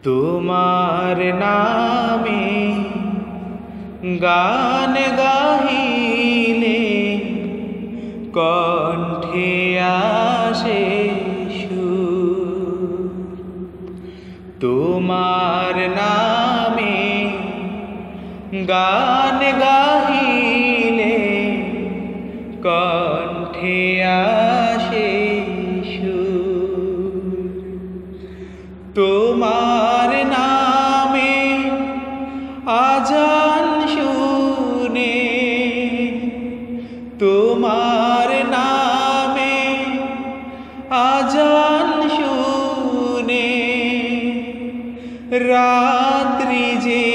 তোমার নামে গান গাহিলে কণ্ঠে আসে সুর। তোমার নামে গান গাহিলে কণ্ঠে আসে সুর। তোমার নামে আজান শুনে, তোমার নামে আজান শুনে রাত্রি যে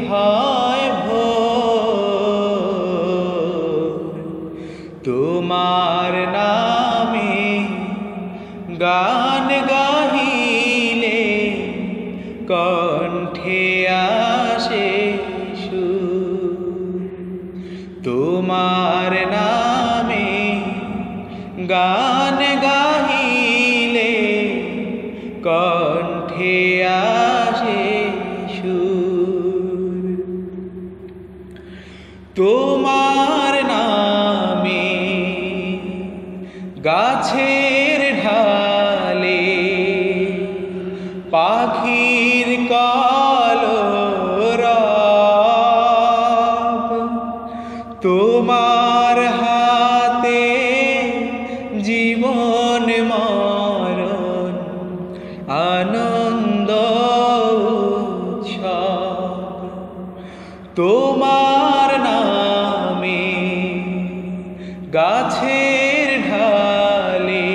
হয় ভোর। তোমার নামে গান গাহিলে কণ্ঠে আসে সুর। তোমার নামে গান গাহিলে কণ্ঠে আসে সুর। তোমার নামে গাছের ঢালে পাখির কলরব, তোমার হাতে জীবন মরণ আনন্দ উৎসব। তোমার নামে গাছের ঢালে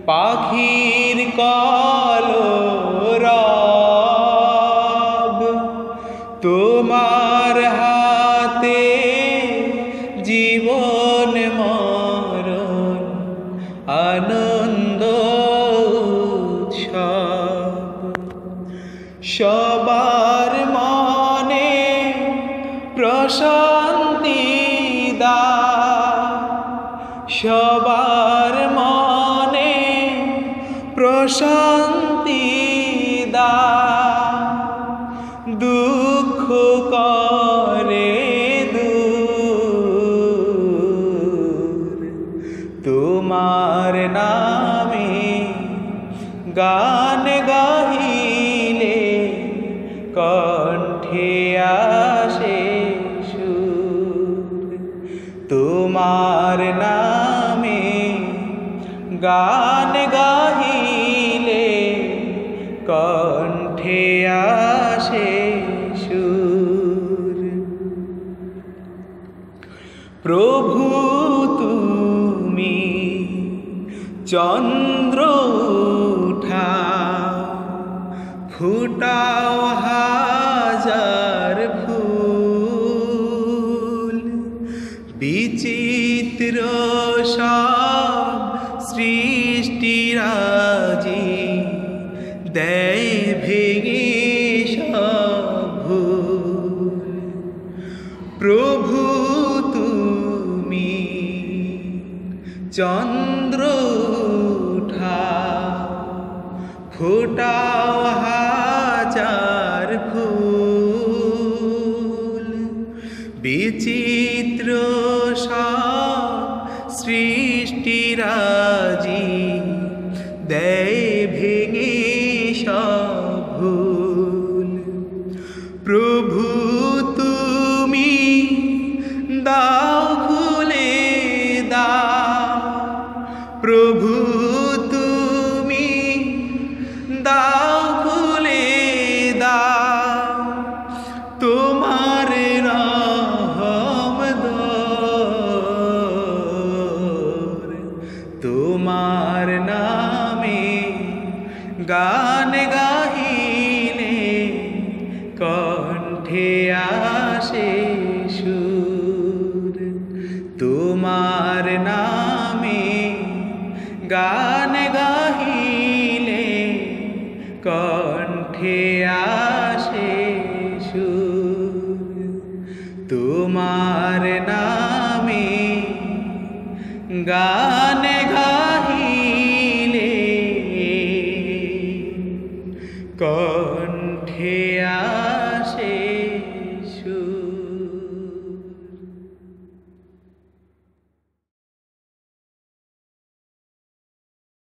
পাখির কলরব, তোমার হাতে জীবন মরণ আনন্দ উৎসব। সবার মনে প্রশান্তি দাও, সবার মনে প্রশান্তি দাও। দুঃখ করে দূর, তোমার নামে গান গাহিলে কণ্ঠে আসে সুর। তোমার নামে গান গাহিলে কণ্ঠে আসে সুর। প্রভু তুমি চন্দ্র উঠাও, ফুটাও হাজার ফুল। বিচিত্র সব সৃষ্টিরাজি দেয় ভেঙে সব ভুল। প্রভু তুমি চন্দ্র উঠাও, ফোটাও হাজার ফুল। বিচিত্র সব সৃষ্টিরাজি দেয় ভেঙে সব ভুল। প্রভু তুমি দাও খুলে দাও, প্রভু তুমি দাও খুলে দাও। তোমার রহম দর, তোমার নামে গান গাহিলে কণ্ঠে আসে সুর। তোমার নামে গান গাহিলে কণ্ঠে আসে সুর। তোমার নামে গান গাহিলে কণ্ঠে আসে